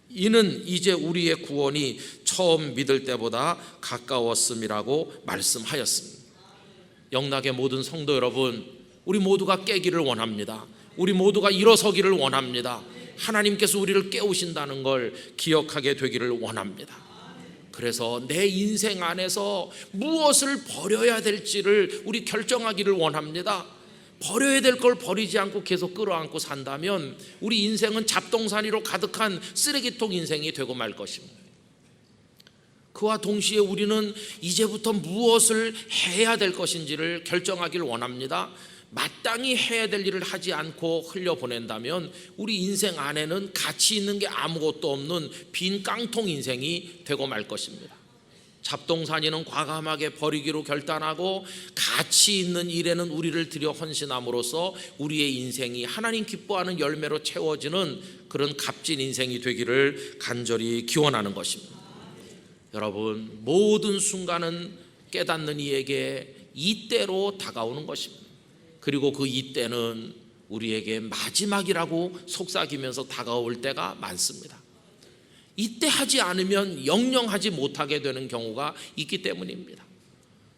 이는 이제 우리의 구원이 처음 믿을 때보다 가까웠음이라고 말씀하였습니다. 영락의 모든 성도 여러분, 우리 모두가 깨기를 원합니다. 우리 모두가 일어서기를 원합니다. 하나님께서 우리를 깨우신다는 걸 기억하게 되기를 원합니다. 그래서 내 인생 안에서 무엇을 버려야 될지를 우리 결정하기를 원합니다. 버려야 될 걸 버리지 않고 계속 끌어안고 산다면 우리 인생은 잡동사니로 가득한 쓰레기통 인생이 되고 말 것입니다. 그와 동시에 우리는 이제부터 무엇을 해야 될 것인지를 결정하기를 원합니다. 마땅히 해야 될 일을 하지 않고 흘려보낸다면 우리 인생 안에는 가치 있는 게 아무것도 없는 빈 깡통 인생이 되고 말 것입니다. 잡동사니는 과감하게 버리기로 결단하고 가치 있는 일에는 우리를 들여 헌신함으로써 우리의 인생이 하나님 기뻐하는 열매로 채워지는 그런 값진 인생이 되기를 간절히 기원하는 것입니다. 여러분, 모든 순간은 깨닫는 이에게 이때로 다가오는 것입니다. 그리고 그 이때는 우리에게 마지막이라고 속삭이면서 다가올 때가 많습니다. 이때 하지 않으면 영영 하지 못하게 되는 경우가 있기 때문입니다.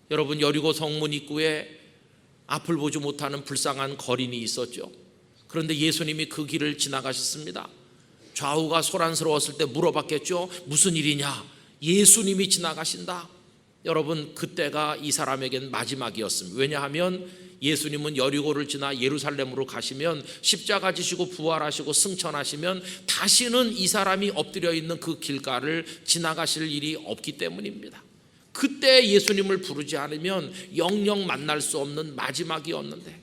여러분, 여리고 성문 입구에 앞을 보지 못하는 불쌍한 거린이 있었죠. 그런데 예수님이 그 길을 지나가셨습니다. 좌우가 소란스러웠을 때 물어봤겠죠. 무슨 일이냐? 예수님이 지나가신다. 여러분, 그때가 이 사람에겐 마지막이었습니다. 왜냐하면 예수님은 여리고를 지나 예루살렘으로 가시면 십자가 지시고 부활하시고 승천하시면 다시는 이 사람이 엎드려 있는 그 길가를 지나가실 일이 없기 때문입니다. 그때 예수님을 부르지 않으면 영영 만날 수 없는 마지막이었는데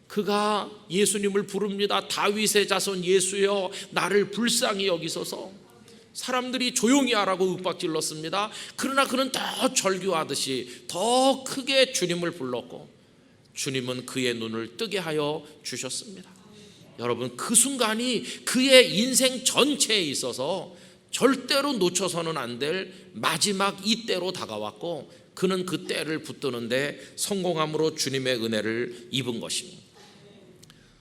그가 예수님을 부릅니다. 다윗의 자손 예수여, 나를 불쌍히 여기소서. 사람들이 조용히 하라고 윽박질렀습니다. 그러나 그는 더 절규하듯이 더 크게 주님을 불렀고 주님은 그의 눈을 뜨게 하여 주셨습니다. 여러분, 그 순간이 그의 인생 전체에 있어서 절대로 놓쳐서는 안 될 마지막 이때로 다가왔고 그는 그 때를 붙드는데 성공함으로 주님의 은혜를 입은 것입니다.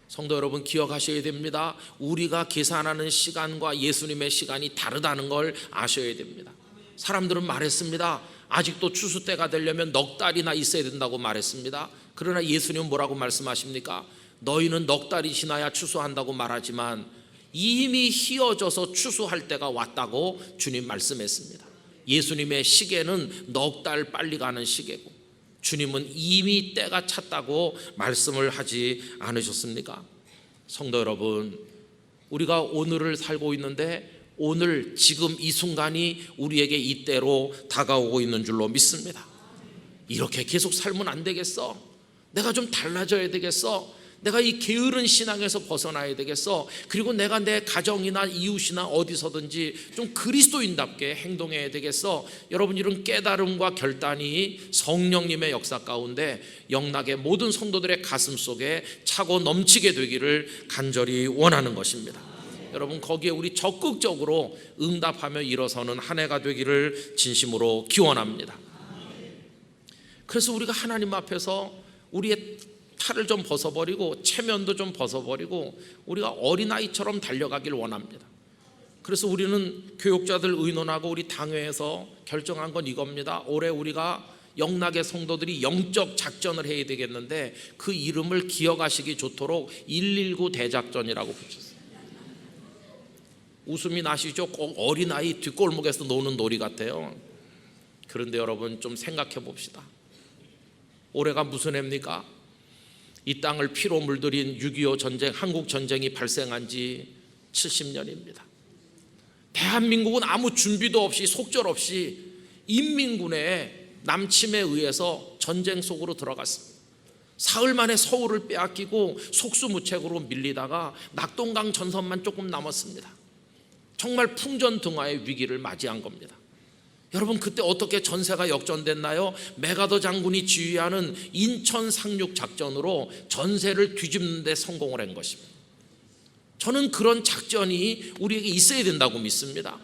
성도 여러분, 기억하셔야 됩니다. 우리가 계산하는 시간과 예수님의 시간이 다르다는 걸 아셔야 됩니다. 사람들은 말했습니다. 아직도 추수 때가 되려면 넉 달이나 있어야 된다고 말했습니다. 그러나 예수님은 뭐라고 말씀하십니까? 너희는 넉 달이 지나야 추수한다고 말하지만 이미 희어져서 추수할 때가 왔다고 주님 말씀했습니다. 예수님의 시계는 넉 달 빨리 가는 시계고 주님은 이미 때가 찼다고 말씀을 하지 않으셨습니까? 성도 여러분, 우리가 오늘을 살고 있는데 오늘 지금 이 순간이 우리에게 이때로 다가오고 있는 줄로 믿습니다. 이렇게 계속 살면 안 되겠어. 내가 좀 달라져야 되겠어. 내가 이 게으른 신앙에서 벗어나야 되겠어. 그리고 내가 내 가정이나 이웃이나 어디서든지 좀 그리스도인답게 행동해야 되겠어. 여러분, 이런 깨달음과 결단이 성령님의 역사 가운데 영락의 모든 성도들의 가슴 속에 차고 넘치게 되기를 간절히 원하는 것입니다. 여러분, 거기에 우리 적극적으로 응답하며 일어서는 한 해가 되기를 진심으로 기원합니다. 그래서 우리가 하나님 앞에서 우리의 탈을 좀 벗어버리고 체면도 좀 벗어버리고 우리가 어린아이처럼 달려가길 원합니다. 그래서 우리는 교육자들 의논하고 우리 당회에서 결정한 건 이겁니다. 올해 우리가 영락의 성도들이 영적 작전을 해야 되겠는데 그 이름을 기억하시기 좋도록 119 대작전이라고 붙였어요. 웃음이 나시죠? 꼭 어린아이 뒷골목에서 노는 놀이 같아요. 그런데 여러분, 좀 생각해 봅시다. 올해가 무슨 해입니까? 이 땅을 피로 물들인 6.25 전쟁, 한국 전쟁이 발생한 지 70년입니다. 대한민국은 아무 준비도 없이 속절없이 인민군의 남침에 의해서 전쟁 속으로 들어갔습니다. 사흘 만에 서울을 빼앗기고 속수무책으로 밀리다가 낙동강 전선만 조금 남았습니다. 정말 풍전등화의 위기를 맞이한 겁니다. 여러분, 그때 어떻게 전세가 역전됐나요? 메가더 장군이 지휘하는 인천 상륙 작전으로 전세를 뒤집는 데 성공을 한 것입니다. 저는 그런 작전이 우리에게 있어야 된다고 믿습니다.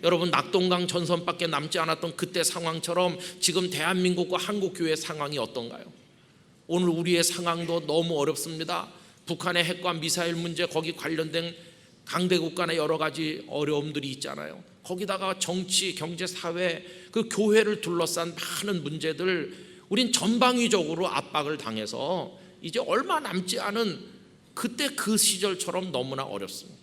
여러분, 낙동강 전선밖에 남지 않았던 그때 상황처럼 지금 대한민국과 한국교회의 상황이 어떤가요? 오늘 우리의 상황도 너무 어렵습니다. 북한의 핵과 미사일 문제, 거기 관련된 강대국 간의 여러 가지 어려움들이 있잖아요. 거기다가 정치, 경제, 사회, 그 교회를 둘러싼 많은 문제들, 우린 전방위적으로 압박을 당해서 이제 얼마 남지 않은 그때 그 시절처럼 너무나 어렵습니다.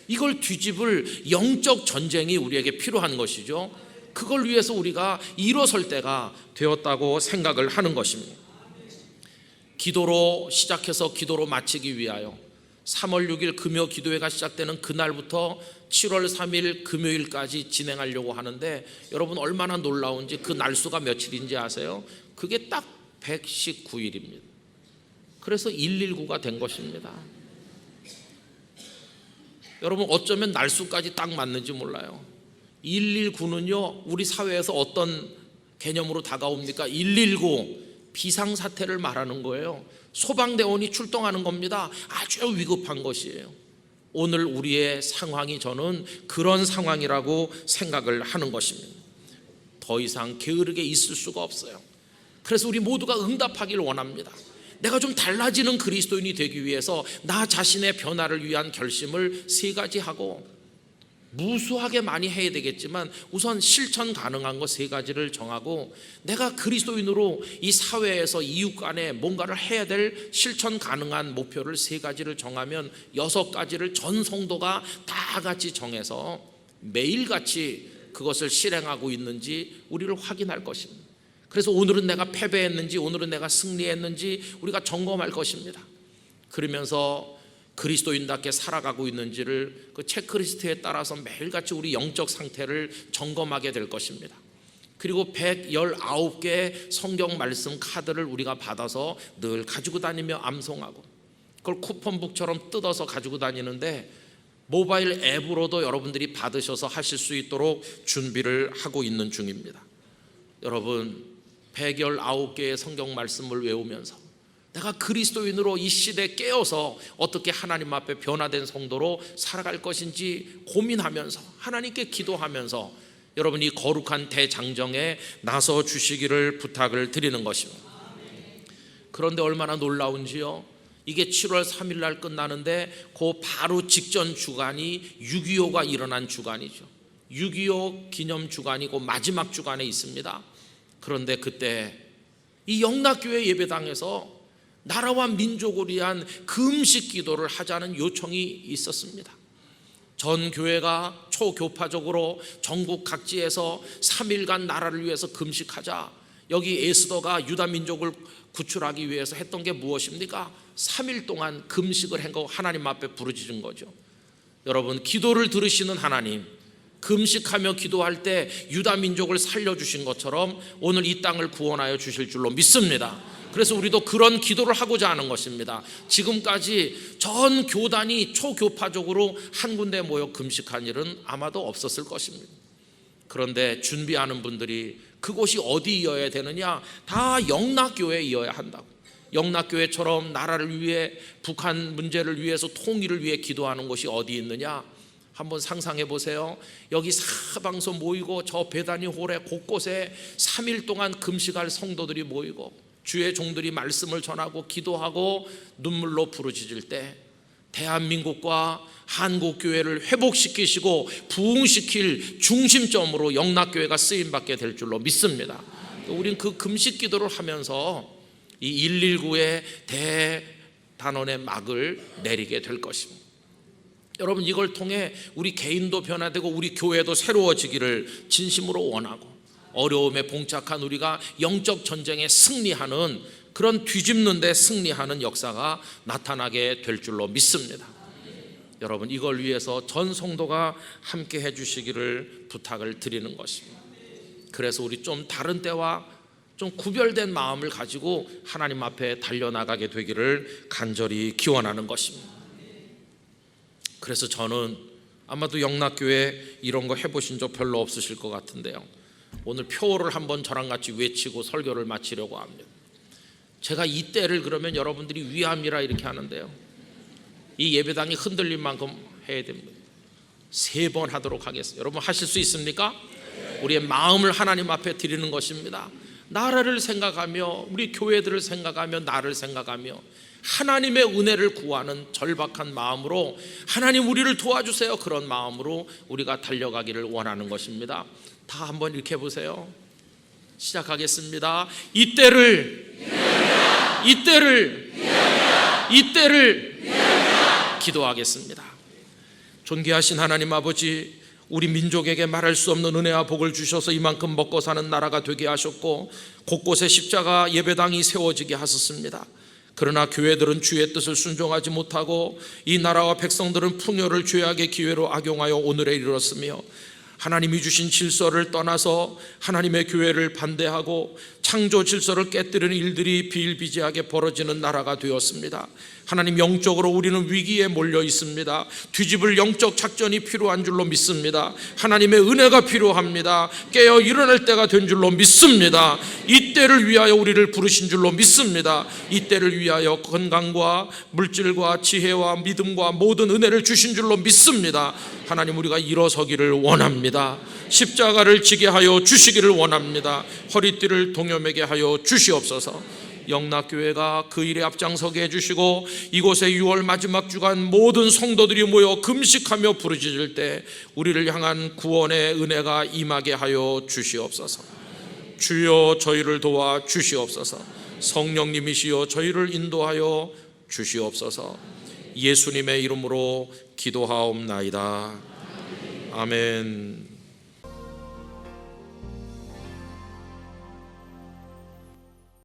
이걸 뒤집을 영적 전쟁이 우리에게 필요한 것이죠. 그걸 위해서 우리가 일어설 때가 되었다고 생각을 하는 것입니다. 기도로 시작해서 기도로 마치기 위하여 3월 6일 금요 기도회가 시작되는 그날부터 7월 3일 금요일까지 진행하려고 하는데, 여러분 얼마나 놀라운지 그 날수가 며칠인지 아세요? 그게 딱 119일입니다. 그래서 119가 된 것입니다. 여러분, 어쩌면 날수까지 딱 맞는지 몰라요. 119는요 우리 사회에서 어떤 개념으로 다가옵니까? 119 비상사태를 말하는 거예요. 소방대원이 출동하는 겁니다. 아주 위급한 것이에요. 오늘 우리의 상황이 저는 그런 상황이라고 생각을 하는 것입니다. 더 이상 게으르게 있을 수가 없어요. 그래서 우리 모두가 응답하기를 원합니다. 내가 좀 달라지는 그리스도인이 되기 위해서 나 자신의 변화를 위한 결심을 3가지 하고, 무수하게 많이 해야 되겠지만 우선 실천 가능한 거 3가지를 정하고, 내가 그리스도인으로 이 사회에서 이웃 간에 뭔가를 해야 될 실천 가능한 목표를 3가지를 정하면 6가지를 전 성도가 다 같이 정해서 매일같이 그것을 실행하고 있는지 우리를 확인할 것입니다. 그래서 오늘은 내가 패배했는지 오늘은 내가 승리했는지 우리가 점검할 것입니다. 그러면서 그리스도인답게 살아가고 있는지를 그 체크리스트에 따라서 매일같이 우리 영적 상태를 점검하게 될 것입니다. 그리고 119개의 성경 말씀 카드를 우리가 받아서 늘 가지고 다니며 암송하고, 그걸 쿠폰북처럼 뜯어서 가지고 다니는데 모바일 앱으로도 여러분들이 받으셔서 하실 수 있도록 준비를 하고 있는 중입니다. 여러분, 119개의 성경 말씀을 외우면서 내가 그리스도인으로 이 시대에 깨어서 어떻게 하나님 앞에 변화된 성도로 살아갈 것인지 고민하면서 하나님께 기도하면서 여러분이 거룩한 대장정에 나서 주시기를 부탁을 드리는 것입니다. 그런데 얼마나 놀라운지요. 이게 7월 3일 날 끝나는데 그 바로 직전 주간이 6.25가 일어난 주간이죠. 6.25 기념 주간이 그 마지막 주간에 있습니다. 그런데 그때 이 영락교회 예배당에서 나라와 민족을 위한 금식 기도를 하자는 요청이 있었습니다. 전 교회가 초교파적으로 전국 각지에서 3일간 나라를 위해서 금식하자. 여기 에스더가 유다 민족을 구출하기 위해서 했던 게 무엇입니까? 3일 동안 금식을 한 거 하나님 앞에 부르짖은 거죠. 여러분, 기도를 들으시는 하나님, 금식하며 기도할 때 유다 민족을 살려주신 것처럼 오늘 이 땅을 구원하여 주실 줄로 믿습니다. 그래서 우리도 그런 기도를 하고자 하는 것입니다. 지금까지 전 교단이 초교파적으로 한 군데 모여 금식한 일은 아마도 없었을 것입니다. 그런데 준비하는 분들이 그곳이 어디여야 되느냐? 다 영락교회에 이어야 한다고. 영락교회처럼 나라를 위해, 북한 문제를 위해서, 통일을 위해 기도하는 곳이 어디 있느냐? 한번 상상해 보세요. 여기 사방서 모이고 저 베다니 홀에 곳곳에 3일 동안 금식할 성도들이 모이고 주의 종들이 말씀을 전하고 기도하고 눈물로 부르짖을 때 대한민국과 한국교회를 회복시키시고 부흥시킬 중심점으로 영락교회가 쓰임받게 될 줄로 믿습니다. 우린 그 금식 기도를 하면서 이 119의 대단원의 막을 내리게 될 것입니다. 여러분, 이걸 통해 우리 개인도 변화되고 우리 교회도 새로워지기를 진심으로 원하고, 어려움에 봉착한 우리가 영적 전쟁에 승리하는, 그런 뒤집는 데 승리하는 역사가 나타나게 될 줄로 믿습니다. 여러분, 이걸 위해서 전 성도가 함께 해주시기를 부탁을 드리는 것입니다. 그래서 우리 좀 다른 때와 좀 구별된 마음을 가지고 하나님 앞에 달려나가게 되기를 간절히 기원하는 것입니다. 그래서 저는 아마도 영락교회 이런 거 해보신 적 별로 없으실 것 같은데요, 오늘 표어를 한번 저랑 같이 외치고 설교를 마치려고 합니다. 제가 이때를 그러면 여러분들이 위함이라 이렇게 하는데요, 이 예배당이 흔들릴 만큼 해야 됩니다. 3번 하도록 하겠습니다. 여러분 하실 수 있습니까? 우리의 마음을 하나님 앞에 드리는 것입니다. 나라를 생각하며, 우리 교회들을 생각하며, 나를 생각하며 하나님의 은혜를 구하는 절박한 마음으로, 하나님 우리를 도와주세요, 그런 마음으로 우리가 달려가기를 원하는 것입니다. 다 한번 이렇게 해보세요. 시작하겠습니다. 이때를 기도하겠습니다. 존귀하신 하나님 아버지, 우리 민족에게 말할 수 없는 은혜와 복을 주셔서 이만큼 먹고 사는 나라가 되게 하셨고, 곳곳에 십자가 예배당이 세워지게 하셨습니다. 그러나 교회들은 주의 뜻을 순종하지 못하고 이 나라와 백성들은 풍요를 죄악의 기회로 악용하여 오늘에 이르렀으며, 하나님이 주신 질서를 떠나서 하나님의 교회를 반대하고 창조 질서를 깨뜨리는 일들이 비일비재하게 벌어지는 나라가 되었습니다. 하나님, 영적으로 우리는 위기에 몰려 있습니다. 뒤집을 영적 작전이 필요한 줄로 믿습니다. 하나님의 은혜가 필요합니다. 깨어 일어날 때가 된 줄로 믿습니다. 이때를 위하여 우리를 부르신 줄로 믿습니다. 이때를 위하여 건강과 물질과 지혜와 믿음과 모든 은혜를 주신 줄로 믿습니다. 하나님, 우리가 일어서기를 원합니다. 십자가를 지게 하여 주시기를 원합니다. 허리띠를 동여매게 하여 주시옵소서. 영락교회가 그 일에 앞장서게 해주시고, 이곳에 6월 마지막 주간 모든 성도들이 모여 금식하며 부르짖을 때 우리를 향한 구원의 은혜가 임하게 하여 주시옵소서. 주여, 저희를 도와 주시옵소서. 성령님이시여, 저희를 인도하여 주시옵소서. 예수님의 이름으로 기도하옵나이다. 아멘.